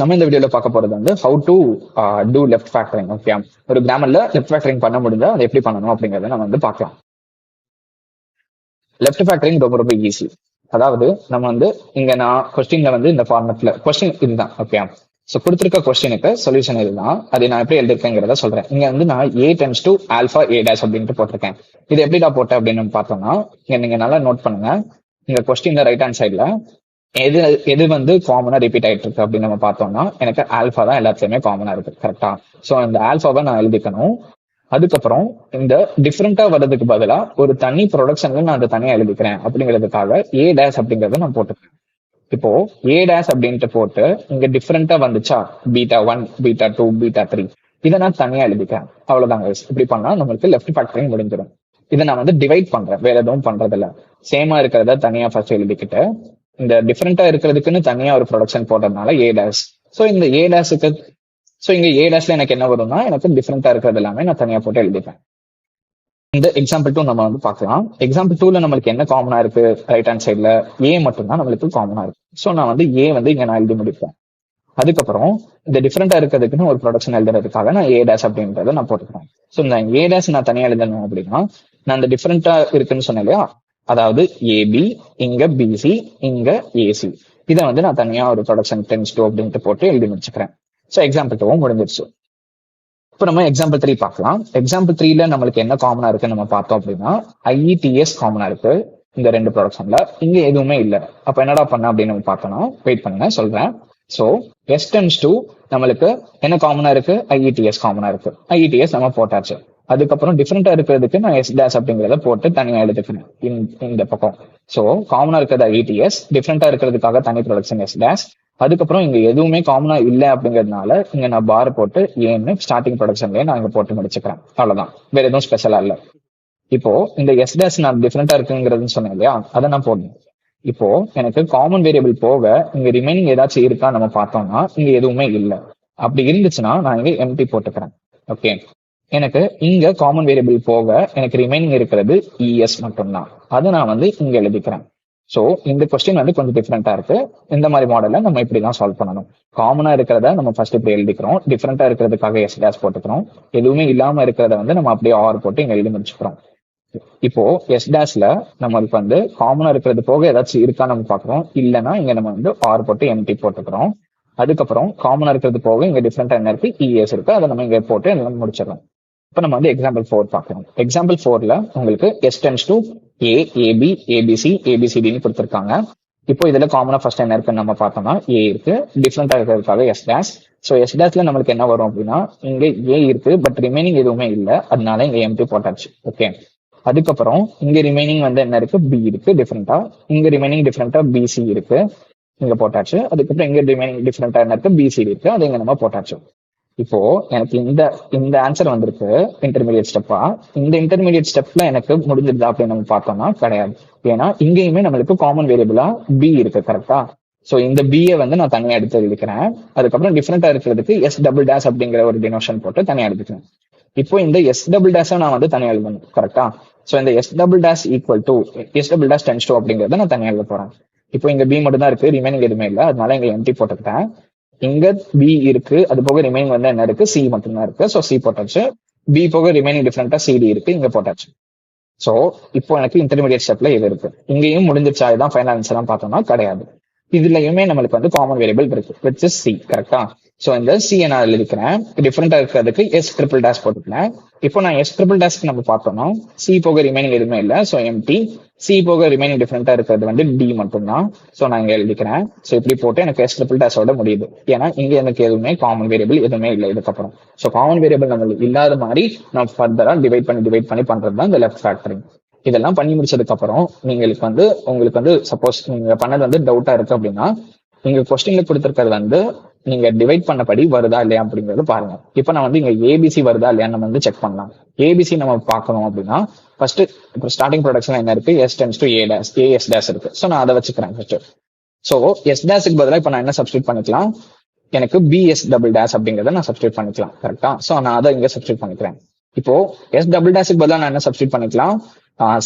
நம்ம இந்த வீடியோல பார்க்க போறது வந்து how to do left factoring. Okay, ஒரு கிராமர்ல லெஃப்ட் ஃபேக்டரிங் பண்ண முடிஞ்சா அதை எப்படி பண்ணணும் அப்படிங்கறத நம்ம வந்து பார்க்கலாம். லெஃப்ட் ஃபேக்டரிங் ரொம்ப ரொம்ப ஈஸி. அதாவது நம்ம வந்து இங்க நான் கொஸ்டின்ல வந்து இந்த ஃபார்மேட்ல கொஸ்டின் இதுதான். ஓகே, ஸோ கொடுத்துருக்க கொஸ்டினுக்கு சொல்யூஷன் இதுதான். அதை நான் எப்படி எழுதிருக்கேங்கிறத சொல்றேன். இங்க வந்து நான் A tends to alpha A dash அப்படின்ட்டு போட்டிருக்கேன். இது எப்படிடா போட்டேன் அப்படின்னு பார்த்தோம்னா, இங்க நீங்க நல்லா நோட் பண்ணுங்க. இங்க கொஸ்டின்ல ரைட் ஹேண்ட் சைட்ல எது எது வந்து காமனா ரிப்பீட் ஆயிட்டு இருக்கு அப்படின்னு நம்ம பார்த்தோம்னா, எனக்கு ஆல்பா தான் எல்லாத்துலயுமே காமனா இருக்கு. கரெக்டா? ஸோ இந்த ஆல்பாவை நான் எழுதிக்கணும். அதுக்கப்புறம் இந்த டிஃப்ரெண்டா வர்றதுக்கு பதிலா ஒரு தனி ப்ரொடக்ஷன்ல நான் அதை தனியா எழுதிக்கிறேன் அப்படிங்கிறதுக்காக A dash அப்படிங்கறத நான் போட்டுக்கிறேன். இப்போ A dash அப்படின்ட்டு போட்டு இங்க டிஃப்ரெண்டா வந்துச்சா, β1, β2, β3, இதை நான் தனியா எழுதிக்கிறேன். அவ்வளவுதாங்க. இப்படி பண்ணா நம்மளுக்கு லெஃப்ட் ஃபேக்டரிங் முடிஞ்சிடும். இதை நான் வந்து டிவைட் பண்றேன், வேற எதுவும் பண்றது இல்ல. சேமா இருக்கிறத தனியா ஃபர்ஸ்ட் எழுதிக்கிட்டு இந்த டிஃப்ரெண்டா இருக்கிறதுக்குன்னு தனியா ஒரு ப்ரொடக்ஷன் போடுறதுனால A dash. ஸோ இந்த A dashக்கு இங்க A dashல எனக்கு என்ன வரும்னா, எனக்கு டிஃப்ரெண்டா இருக்கிறது எல்லாமே நான் தனியா போட்டு எழுதிப்பேன். இந்த எக்ஸாம்பிள் 2 நம்ம வந்து பார்க்கலாம். எக்ஸாம்பிள் 2ல நம்மளுக்கு என்ன காமனா இருக்கு, ரைட் ஹேண்ட் சைட்ல A மட்டும் தான் நம்மளுக்கு காமனா இருக்கு. ஸோ நான் வந்து A வந்து இங்க நான் எழுதி முடிப்பேன். அதுக்கப்புறம் இந்த டிஃப்ரெண்டா இருக்கிறதுக்குன்னு ஒரு ப்ரொடக்ஷன் எழுதுறதுக்காக நான் A dash அப்படின்றத நான் போட்டுக்கிறேன். ஸோ இந்த A dash நான் தனியா எழுதணும் அப்படின்னா, நான் இந்த டிஃப்ரெண்டா இருக்குன்னு சொன்னேன் இல்லையா, அதாவது AB, இங்க BC, இங்க AC, இதை வந்து நான் தனியா ஒரு ப்ரொடக்ஷன் tends to அப்படின்ட்டு போட்டு எழுதி முடிச்சுக்கிறேன். ஸோ எக்ஸாம்பிள் 2 முடிஞ்சிருச்சு. இப்போ நம்ம எக்ஸாம்பிள் 3 பார்க்கலாம். எக்ஸாம்பிள் 3ல நம்மளுக்கு என்ன காமனா இருக்குன்னு நம்ம பார்த்தோம் அப்படின்னா, IETS காமனா இருக்கு இந்த ரெண்டு ப்ரொடக்ஷன்ல. இங்க எதுவுமே இல்லை. அப்ப என்னடா பண்ண அப்படின்னு நம்ம பார்த்தோம்னா, வெயிட் பண்ணுங்க சொல்றேன். ஸோ S tends to நம்மளுக்கு என்ன காமனா இருக்கு, IETS காமனா இருக்கு. IETS நம்ம போட்டாச்சு. அதுக்கப்புறம் டிஃப்ரெண்டா இருக்கிறதுக்கு நான் S dash அப்படிங்கிறத போட்டு தனியா எழுதிக்கிறேன் இந்த பக்கம். ஸோ காமனா இருக்கிறது IETS, டிஃப்ரெண்டா இருக்கிறதுக்காக தனி ப்ரொடக்ஷன் S dash. அதுக்கப்புறம் இங்க எதுவுமே காமனா இல்லை அப்படிங்கிறதுனால இங்க நான் பார் போட்டு ஏன்னு ஸ்டார்டிங் ப்ரொடக்ஷன்லயே நான் இங்க போட்டு முடிச்சுக்கிறேன். அவ்வளவுதான், வேற எதுவும் ஸ்பெஷலா இல்லை. இப்போ இந்த S dash நான் டிஃப்ரெண்டா இருக்குங்கிறதுன்னு சொன்னேன் இல்லையா, அதை நான் போடணும். இப்போ எனக்கு காமன் வேரியபிள் போக இங்க ரிமைனிங் ஏதாச்சும் இருக்கா நம்ம பார்த்தோம்னா, இங்க எதுவுமே இல்லை. அப்படி இருந்துச்சுன்னா நான் இங்க எம்டி போட்டுக்கிறேன். ஓகே, எனக்கு இங்க காமன் வேரியபிள் போக எனக்கு ரிமைனிங் இருக்கிறது ES மட்டும்தான். அதை நான் வந்து இங்க எழுதிக்கிறேன். ஸோ இந்த கொஸ்டின் வந்து கொஞ்சம் டிஃப்ரெண்டா இருக்கு. இந்த மாதிரி மாடல்ல நம்ம இப்படிதான் சால்வ் பண்ணணும். காமனா இருக்கிறத நம்ம ஃபர்ஸ்ட் இப்படி எழுதிக்கிறோம், டிஃப்ரெண்டா இருக்கிறதுக்காக S dash போட்டுக்கிறோம், எதுவுமே இல்லாம இருக்கிறத வந்து நம்ம அப்படியே ஆர் போட்டு இங்க எழுதி முடிச்சுக்கிறோம். இப்போ S dashல நம்மளுக்கு வந்து காமனா இருக்கிறது போக ஏதாச்சும் இருக்கா நம்ம பாக்குறோம். இல்லைன்னா இங்க நம்ம வந்து ஆர் போட்டு எம்டி போட்டுக்கிறோம். அதுக்கப்புறம் காமனா இருக்கிறது போக இங்க டிஃப்ரெண்டா என்ன இருக்கு, ES இருக்கு, அதை நம்ம இங்க போட்டு எல்லாம் முடிச்சிடலாம். இப்ப நம்ம வந்து எக்ஸாம்பிள் 4 பார்க்கலாம். எக்ஸாம்பிள் 4ல உங்களுக்கு S tends to A, AB, ABC, ABCDன்னு கொடுத்துருக்காங்க. இப்போ இதுல காமனா ஃபர்ஸ்ட் என்ன இருக்குன்னு நம்ம பார்த்தோம்னா A இருக்கு, டிஃப்ரெண்டா இருக்கிறதுக்காக S dash. ஸோ S dashல நம்மளுக்கு என்ன வரும் அப்படின்னா, இங்க A இருக்கு பட் ரிமைனிங் எதுவுமே இல்லை, அதனால இங்க எம்டி போட்டாச்சு. ஓகே, அதுக்கப்புறம் இங்க ரிமைனிங் வந்து என்ன இருக்கு, B இருக்கு டிஃப்ரெண்டா, இங்க ரிமைனிங் டிஃப்ரெண்டா BC இருக்கு, இங்க போட்டாச்சு. அதுக்கப்புறம் இங்க ரிமைனிங் டிஃப்ரெண்டா என்ன இருக்கு, BCD இருக்கு, அது இங்க நம்ம போட்டாச்சு. இப்போ எனக்கு இந்த ஆன்சர் வந்திருக்கு இன்டர்மீடியட் ஸ்டெப்பா. இந்த இன்டர்மீடியட் ஸ்டெப்ல எனக்கு முடிஞ்சிருதா அப்படின்னு நம்ம பார்த்தோம்னா கிடையாது. ஏன்னா இங்கேயுமே நம்மளுக்கு காமன் வேரியபிளா B இருக்கு. கரெக்டா? ஸோ இந்த பிஏ வந்து நான் தனியா எடுத்து எழுதிக்கிறேன். அதுக்கப்புறம் டிஃப்ரெண்டா இருக்கிறதுக்கு S double dash அப்படிங்கிற ஒரு டினோஷன் போட்டு தனியா எடுத்துக்கிறேன். இப்போ இந்த S double dash நான் வந்து தனியா எழுதணும். கரெக்டா? ஸோ இந்த S double dash equal to S double dash tends to அப்படிங்கறத நான் தனியா எழுத போறேன். இப்போ இங்க B மட்டும் தான் இருக்கு, ரிமைனிங் எதுவுமே இல்லை, அதனால இங்க எம்டி போட்டுக்கிட்டேன். இங்க B இருக்கு, அது போக ரிமைனிங் வந்து என்ன இருக்கு, C மட்டும் தான் இருக்கு. ஸோ C போட்டாச்சு. B போக ரிமைனிங் டிஃப்ரெண்டா CD இருக்கு, இங்க போட்டாச்சு. ஸோ இப்போ எனக்கு இன்டர்மீடியட் ஸ்டெப்ல இது இருக்கு. இங்கேயும் முடிஞ்சிருச்சா, இதுதான் ஃபைனல் ஆன்சர் பார்த்தோம்னா கிடையாது. இதுலயுமே நம்மளுக்கு வந்து காமன் வேரியபிள் இருக்கு, விச் இஸ் C. கரெக்டா? ஸோ இந்த C நான் எழுதிக்கிறேன். டிஃப்ரெண்டா இருக்கிறதுக்கு S triple dash போட்டுக்கிறேன். இப்போ நான் S triple dash நம்ம பார்த்தோம்னா C போக ரிமைனிங் எதுவுமே இல்லை, ஸோ எம்டி. C போக ரிமைனிங் டிஃப்ரெண்டா இருக்கிறது வந்து D மட்டும் தான். ஸோ நான் இங்க எழுதிக்கிறேன். ஸோ இப்படி போட்டு எனக்கு S triple dash ஓட முடியுது. ஏன்னா இங்க எனக்கு எதுவுமே காமன் வேரியபிள் எதுவுமே இல்லை இதுக்கப்புறம். ஸோ காமன் வேரியபிள் நம்மளுக்கு இல்லாத மாதிரி நான் ஃபர்தரா டிவைட் பண்ணி பண்றது தான் இந்த லெஃப்ட் ஃபேக்டரிங். இதெல்லாம் பண்ணி முடிச்சதுக்கு அப்புறம் உங்களுக்கு வந்து சப்போஸ் நீங்க பண்ணது வந்து டவுட்டா இருக்கு அப்படின்னா, நீங்க கொஸ்டின்ல கொடுத்திருக்கிறது வந்து நீங்க டிவைட் பண்ணபடி வருதா இல்லையா அப்படிங்கறது பாருங்க. இப்ப நான் வந்து இங்க ABC வருதா இல்லையான்னு நம்ம வந்து செக் பண்ணலாம். ABC நம்ம பார்க்கணும் அப்படின்னா ஃபர்ஸ்ட் இப்போ ஸ்டார்டிங் ப்ரொடக்ஷன் என்ன இருக்கு, S tends to A dash, AS dash இருக்கு. ஸோ நான் அதை வச்சுக்கிறேன் ஃபர்ஸ்ட். ஸோ S dashக்கு பதிலாக இப்போ நான் என்ன சப்ஸ்டியூட் பண்ணிக்கலாம், எனக்கு BS double dash அப்படிங்கறத நான் சப்ஸ்டியூட் பண்ணிக்கலாம். கரெக்டா? ஸோ நான் அதை இங்க சப்ஸ்டியூட் பண்ணிக்கிறேன். இப்போ S double dashக்கு பதிலாக நான் என்ன சப்ஸ்டியூட் பண்ணிக்கலாம்,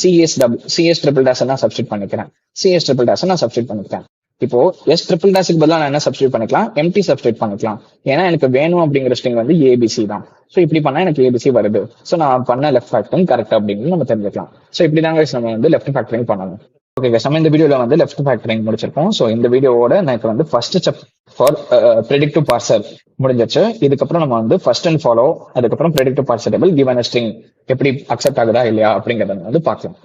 CS triple dash நான் சப்ஸ்டியூட் பண்ணிக்கிறேன். CS triple dash நான் சப்ஸ்டியூட் பண்ணிக்கிறேன். இப்போ எஸ் ட்ரிபிள் டேஷுக்கு பதிலாக நான் என்ன சப்ஸ்டியூட் பண்ணிக்கலாம், எம்டி சப்ஸ்டியூட் பண்ணிக்கலாம். ஏன்னா எனக்கு வேணும் அப்படிங்கிற ஸ்ட்ரிங் வந்து ஏபிசி தான். ஸோ இப்படி பண்ணா எனக்கு ஏபிசி வருது. ஸோ நான் பண்ண லெஃப்ட் ஃபேக்டரிங் கரெக்ட் அப்படின்னு நம்ம தெரிஞ்சுக்கலாம். ஸோ இப்படி தாங்க நம்ம வந்து லெஃப்ட் ஃபேக்டரிங் பண்ணணும். ஓகே, நம்ம இந்த வீடியோல வந்து லெஃப்ட் ஃபேக்டரிங் முடிச்சிருக்கோம். ஸோ இந்த வீடியோவோட எனக்கு வந்து first step for predictive parser முடிஞ்சிச்சு. இதுக்கப்புறம் நம்ம வந்து ஃபர்ஸ்ட் அண்ட் ஃபாலோ, அதுக்கப்புறம் predictive parser table given string எப்படி அக்செப்ட் ஆகுதா இல்லையா அப்படிங்கறத வந்து பார்க்கலாம்.